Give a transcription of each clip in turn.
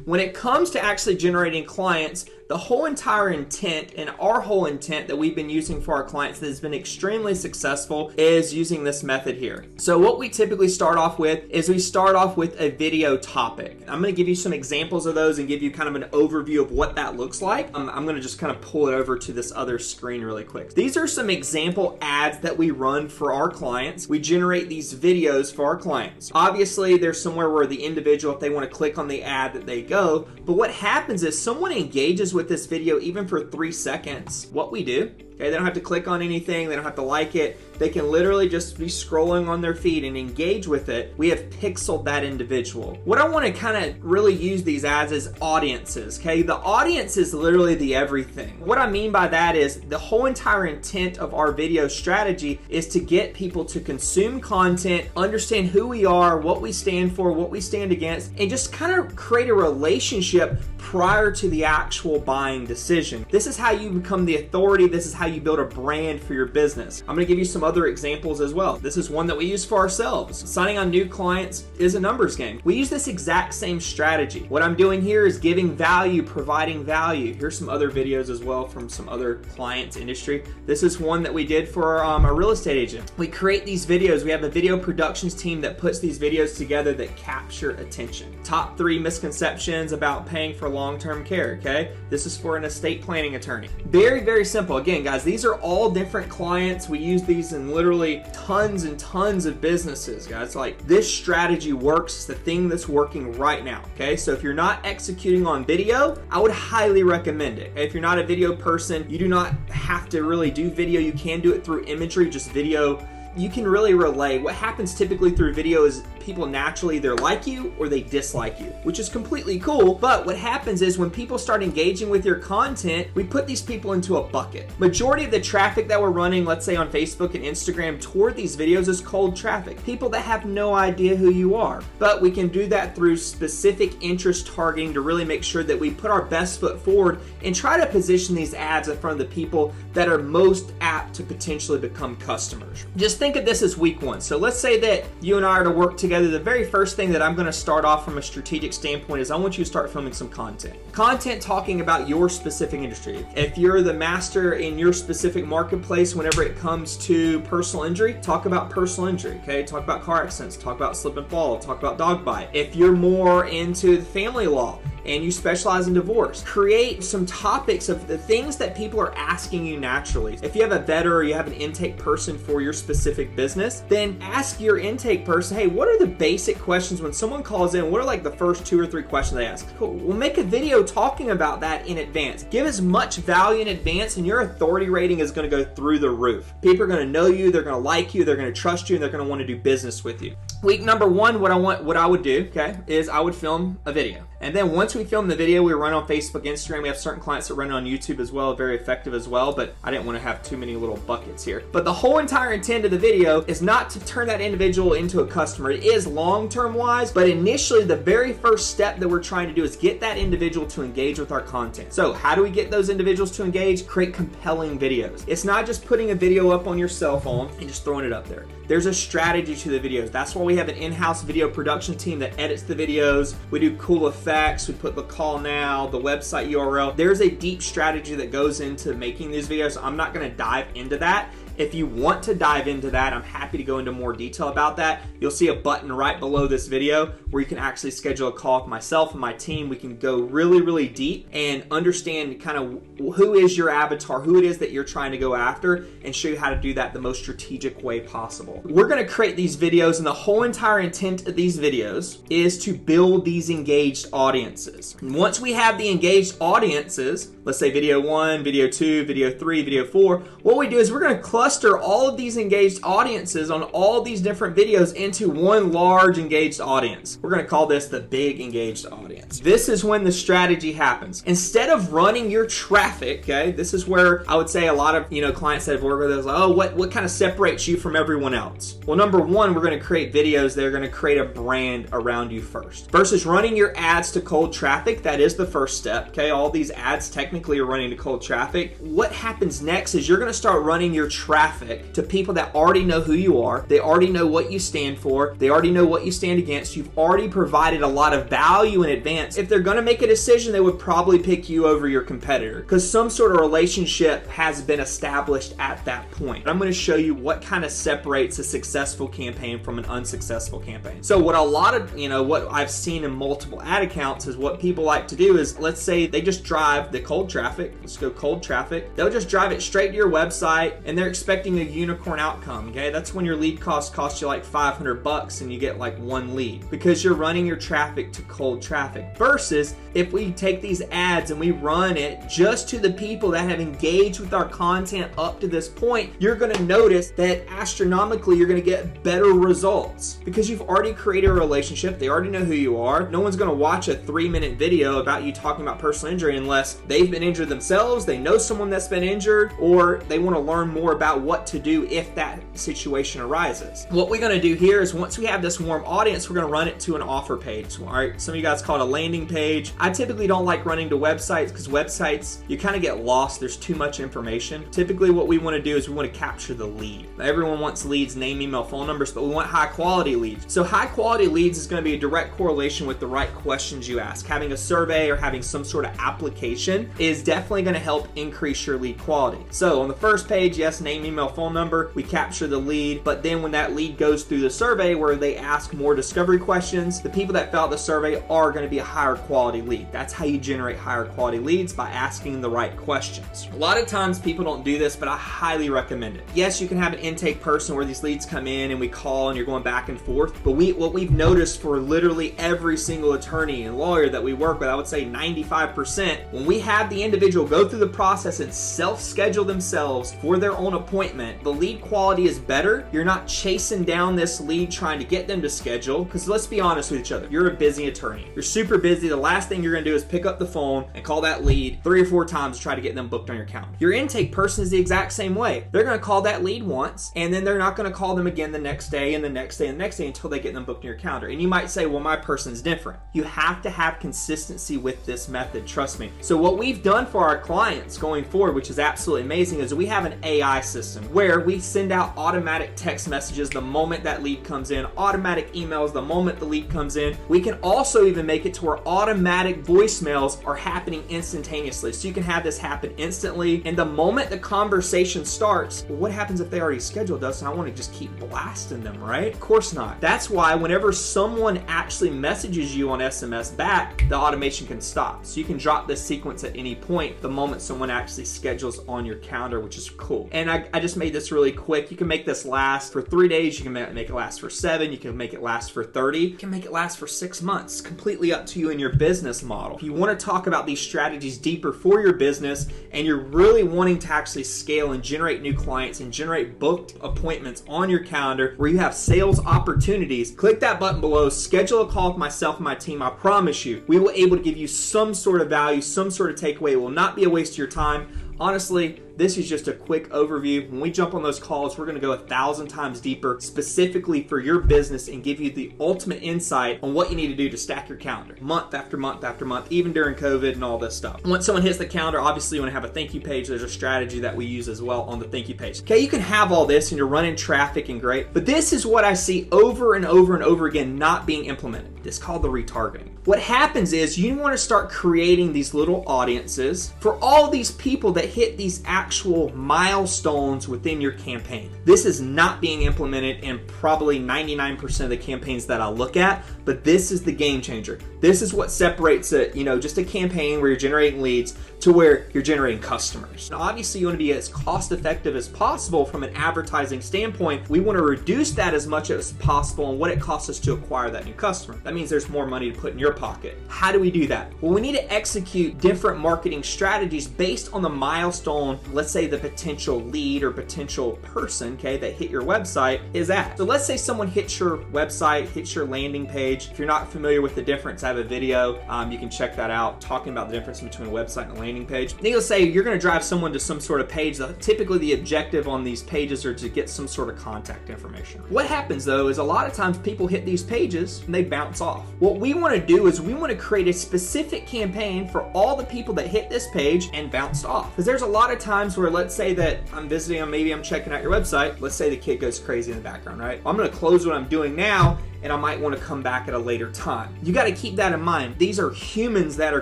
When it comes to actually generating clients, the whole entire intent and our whole intent that we've been using for our clients that has been extremely successful is using this method here. So what we typically start off with is we start off with a video topic. I'm going to give you some examples of those and give you kind of an overview of what that looks like. I'm going to just kind of pull it over to this other screen really quick. These are some example ads that we run for our clients. We generate these videos for our clients. Obviously, there's somewhere where the individual, if they want to click on the ad, that they go. But what happens is someone engages with this video even for 3 seconds. What we do, okay, they don't have to click on anything, they don't have to like it, they can literally just be scrolling on their feed and engage with it. We have pixeled that individual. What I want to kind of really use these ads as audiences, okay? The audience is literally the everything. What I mean by that is the whole entire intent of our video strategy is to get people to consume content, understand who we are, what we stand for, what we stand against, and just kind of create a relationship prior to the actual buying decision. This is how you become the authority. This is how you build a brand for your business. I'm going to give you some other examples as well. This is one that we use for ourselves. Signing on new clients is a numbers game. We use this exact same strategy. What I'm doing here is giving value, providing value. Here's some other videos as well from some other clients industry. This is one that we did for a real estate agent. We create these videos. We have a video productions team that puts these videos together that capture attention. Top 3 misconceptions about paying for long-term care, okay? This is for an estate planning attorney. Very, very simple. Again, guys, these are all different clients. We use these in literally tons and tons of businesses, guys. Like, this strategy works. It's the thing that's working right now, okay? So if you're not executing on video, I would highly recommend it. If you're not a video person, you do not have to really do video. You can do it through imagery, just video. You can really relay. What happens typically through video is people naturally either like you or they dislike you, which is completely cool. But what happens is when people start engaging with your content, we put these people into a bucket. Majority of the traffic that we're running, let's say on Facebook and Instagram toward these videos, is cold traffic. People that have no idea who you are. But we can do that through specific interest targeting to really make sure that we put our best foot forward and try to position these ads in front of the people that are most apt to potentially become customers. Just think of this as week 1. So let's say that you and I are to work together. The very first thing that I'm going to start off from a strategic standpoint is I want you to start filming some content. Content talking about your specific industry. If you're the master in your specific marketplace whenever it comes to personal injury, talk about personal injury, okay? Talk about car accidents, talk about slip and fall, talk about dog bite. If you're more into the family law, and you specialize in divorce, create some topics of the things that people are asking you naturally. If you have a vet or you have an intake person for your specific business, then ask your intake person, hey, what are the basic questions when someone calls in? What are like the first 2 or 3 questions they ask? Cool. We'll make a video talking about that in advance. Give as much value in advance and your authority rating is going to go through the roof. People are going to know you, they're going to like you, they're going to trust you, and they're going to want to do business with you. Week number 1, what I would do, okay, is I would film a video. And then once we film the video, we run on Facebook, Instagram. We have certain clients that run on YouTube as well, very effective as well, but I didn't want to have too many little buckets here. But the whole entire intent of the video is not to turn that individual into a customer. It is long-term wise, but initially the very first step that we're trying to do is get that individual to engage with our content. So how do we get those individuals to engage? Create compelling videos. It's not just putting a video up on your cell phone and just throwing it up there. There's a strategy to the videos. That's why we have an in-house video production team that edits the videos. We do cool effects. We put the call now, the website URL. There's a deep strategy that goes into making these videos. I'm not going to dive into that. If you want to dive into that, I'm happy to go into more detail about that. You'll see a button right below this video where you can actually schedule a call with myself and my team. We can go really, really deep and understand kind of who is your avatar, who it is that you're trying to go after, and show you how to do that the most strategic way possible. We're going to create these videos, and the whole entire intent of these videos is to build these engaged audiences. And once we have the engaged audiences, let's say video 1, video 2, video 3, video 4, what we do is we're going to cluster all of these engaged audiences on all these different videos into one large engaged audience. We're going to call this the big engaged audience. This is when the strategy happens. Instead of running your traffic, okay, this is where I would say a lot of clients that have worked with us, like, oh, what kind of separates you from everyone else? Well, number 1, we're going to create videos that are going to create a brand around you first. Versus running your ads to cold traffic, that is the first step, okay? All these ads technically are running to cold traffic. What happens next is you're going to start running your traffic traffic to people that already know who you are. They already know what you stand for. They already know what you stand against. You've already provided a lot of value in advance. If they're going to make a decision, they would probably pick you over your competitor because some sort of relationship has been established at that point. I'm going to show you what kind of separates a successful campaign from an unsuccessful campaign. So what a lot of, what I've seen in multiple ad accounts is what people like to do is, let's say they just drive the cold traffic. Let's go cold traffic. They'll just drive it straight to your website and they're expecting a unicorn outcome. Okay. That's when your lead costs you like $500 and you get like one lead because you're running your traffic to cold traffic. Versus if we take these ads and we run it just to the people that have engaged with our content up to this point, you're going to notice that astronomically you're going to get better results because you've already created a relationship. They already know who you are. No one's going to watch a 3-minute video about you talking about personal injury unless they've been injured themselves, they know someone that's been injured, or they want to learn more about what to do if that situation arises. What we're going to do here is once we have this warm audience, we're going to run it to an offer page. All right, some of you guys call it a landing page. I typically don't like running to websites because websites, you kind of get lost. There's too much information. Typically what we want to do is we want to capture the lead. Now, everyone wants leads, name, email, phone numbers, but we want high quality leads. So high quality leads is going to be a direct correlation with the right questions you ask. Having a survey or having some sort of application is definitely going to help increase your lead quality. So on the first page, yes, name, email, phone number, we capture the lead, but then when that lead goes through the survey where they ask more discovery questions, the people that fill out the survey are going to be a higher quality lead. That's how you generate higher quality leads, by asking the right questions. A lot of times people don't do this, but I highly recommend it. Yes, you can have an intake person where these leads come in and we call and you're going back and forth, but what we've noticed for literally every single attorney and lawyer that we work with, I would say 95%, when we have the individual go through the process and self-schedule themselves for their own appointment, the lead quality is better. You're not chasing down this lead trying to get them to schedule, because let's be honest with each other. You're a busy attorney. You're super busy. The last thing you're going to do is pick up the phone and call that lead 3 or 4 times to try to get them booked on your calendar. Your intake person is the exact same way. They're going to call that lead once, and then they're not going to call them again the next day and the next day and the next day until they get them booked on your calendar. And you might say, well, my person's different. You have to have consistency with this method, trust me. So what we've done for our clients going forward, which is absolutely amazing, is we have an AI system where we send out automatic text messages the moment that lead comes in, automatic emails the moment the lead comes in. We can also even make it to where automatic voicemails are happening instantaneously. So you can have this happen instantly. And the moment the conversation starts, well, what happens if they already scheduled us and I want to just keep blasting them, right? Of course not. That's why whenever someone actually messages you on SMS back, the automation can stop. So you can drop this sequence at any point the moment someone actually schedules on your calendar, which is cool. And I just made this really quick. You can make this last for 3 days. You can make it last for 7. You can make it last for 30. You can make it last for 6 months. Completely up to you and your business model. If you want to talk about these strategies deeper for your business and you're really wanting to actually scale and generate new clients and generate booked appointments on your calendar where you have sales opportunities, click that button below, schedule a call with myself and my team. I promise you, we will be able to give you some sort of value, some sort of takeaway. It will not be a waste of your time. Honestly, this is just a quick overview. When we jump on those calls, we're going to go 1,000 times deeper specifically for your business and give you the ultimate insight on what you need to do to stack your calendar month after month after month, even during COVID and all this stuff. Once someone hits the calendar, obviously you want to have a thank you page. There's a strategy that we use as well on the thank you page. Okay, you can have all this and you're running traffic and great, but this is what I see over and over and over again not being implemented. It's called the retargeting. What happens is you want to start creating these little audiences for all these people that hit these actual milestones within your campaign. This is not being implemented in probably 99% of the campaigns that I look at, but this is the game changer. This is what separates it, just a campaign where you're generating leads to where you're generating customers. Now, obviously you want to be as cost effective as possible from an advertising standpoint. We want to reduce that as much as possible and what it costs us to acquire that new customer. That means there's more money to put in your pocket. How do we do that? Well, we need to execute different marketing strategies based on the milestone, let's say the potential lead or potential person, okay, that hit your website is at. So let's say someone hits your website, hits your landing page. If you're not familiar with the difference, I have a video. You can check that out, talking about the difference between a website and a landing page. Needless to say, you're going to drive someone to some sort of page. Typically the objective on these pages are to get some sort of contact information. What happens though is a lot of times people hit these pages and they bounce bounce off. What we want to do is we want to create a specific campaign for all the people that hit this page and bounced off. Because there's a lot of times where, let's say that I'm visiting them, maybe I'm checking out your website. Let's say the kid goes crazy in the background, right? I'm going to close what I'm doing now, and I might want to come back at a later time. You got to keep that in mind. These are humans that are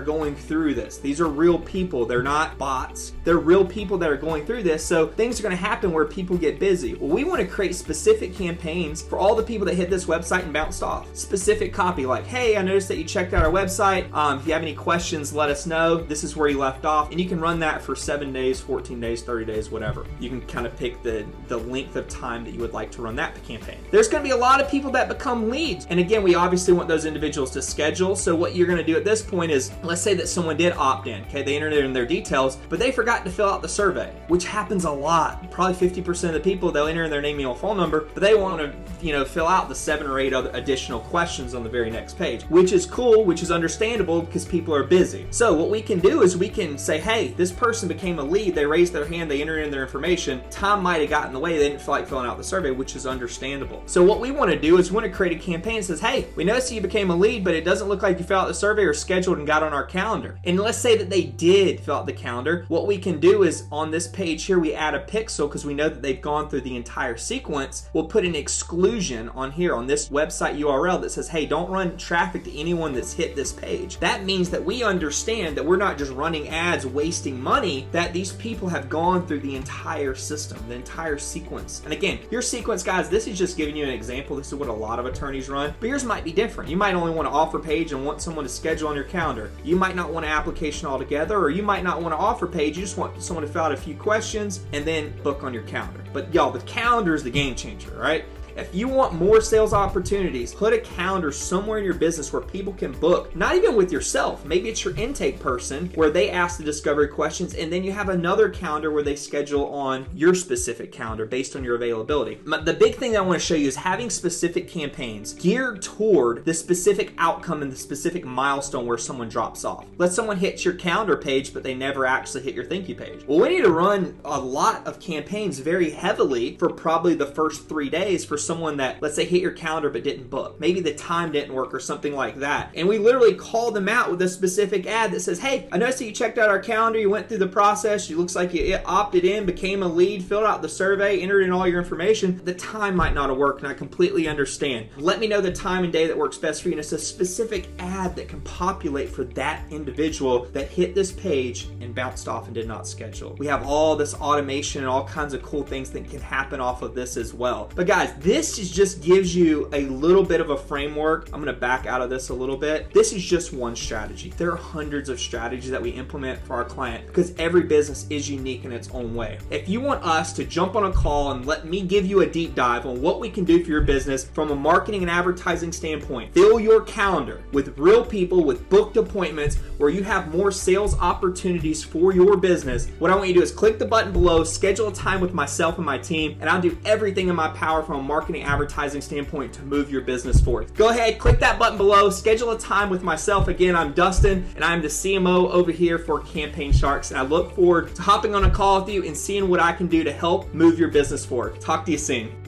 going through this. These are real people. They're not bots. They're real people that are going through this. So things are going to happen where people get busy. Well, we want to create specific campaigns for all the people that hit this website and bounced off. Specific copy like, hey, I noticed that you checked out our website. If you have any questions, let us know. This is where you left off. And you can run that for 7 days, 14 days, 30 days, whatever. You can kind of pick the length of time that you would like to run that campaign. There's going to be a lot of people that become leads. And again, we obviously want those individuals to schedule. So what you're going to do at this point is, let's say that someone did opt in, okay? They entered in their details, but they forgot to fill out the survey, which happens a lot. Probably 50% of the people, they'll enter in their name, email, phone number, but they want to, fill out the 7 or 8 other additional questions on the very next page, which is cool, which is understandable because people are busy. So what we can do is we can say, hey, this person became a lead. They raised their hand, they entered in their information. Time might have gotten in the way. They didn't feel like filling out the survey, which is understandable. So what we want to do is we want to create a campaign that says, hey, we noticed you became a lead, but it doesn't look like you filled out the survey or scheduled and got on our calendar. And let's say that they did fill out the calendar. What we can do is on this page here, we add a pixel because we know that they've gone through the entire sequence. We'll put an exclusion on here on this website URL that says, hey, don't run traffic to anyone that's hit this page. That means that we understand that we're not just running ads wasting money, that these people have gone through the entire system, the entire sequence. And again, your sequence, guys, this is just giving you an example. This is what a lot of attorneys run, but yours might be different. You might only want an offer page and want someone to schedule on your calendar. You might not want an application altogether, or you might not want an offer page. You just want someone to fill out a few questions and then book on your calendar. But y'all, the calendar is the game changer, right? If you want more sales opportunities, put a calendar somewhere in your business where people can book, not even with yourself. Maybe it's your intake person where they ask the discovery questions, and then you have another calendar where they schedule on your specific calendar based on your availability. The big thing I want to show you is having specific campaigns geared toward the specific outcome and the specific milestone where someone drops off. Let someone hit your calendar page, but they never actually hit your thank you page. Well, we need to run a lot of campaigns very heavily for probably the first 3 days for someone that, let's say, hit your calendar but didn't book. Maybe the time didn't work or something like that. And we literally call them out with a specific ad that says, hey, I noticed that you checked out our calendar, you went through the process, it looks like you opted in, became a lead, filled out the survey, entered in all your information. The time might not have worked, and I completely understand. Let me know the time and day that works best for you. And it's a specific ad that can populate for that individual that hit this page and bounced off and did not schedule. We have all this automation and all kinds of cool things that can happen off of this as well. But guys, this just gives you a little bit of a framework. I'm going to back out of this a little bit. This is just one strategy. There are hundreds of strategies that we implement for our client because every business is unique in its own way. If you want us to jump on a call and let me give you a deep dive on what we can do for your business from a marketing and advertising standpoint, fill your calendar with real people with booked appointments where you have more sales opportunities for your business, what I want you to do is click the button below, schedule a time with myself and my team, and I'll do everything in my power from a marketing advertising standpoint to move your business forward. Go ahead, click that button below, schedule a time with myself. Again, I'm Dustin, and I'm the CMO over here for Campaign Sharks, and I look forward to hopping on a call with you and seeing what I can do to help move your business forward. Talk to you soon.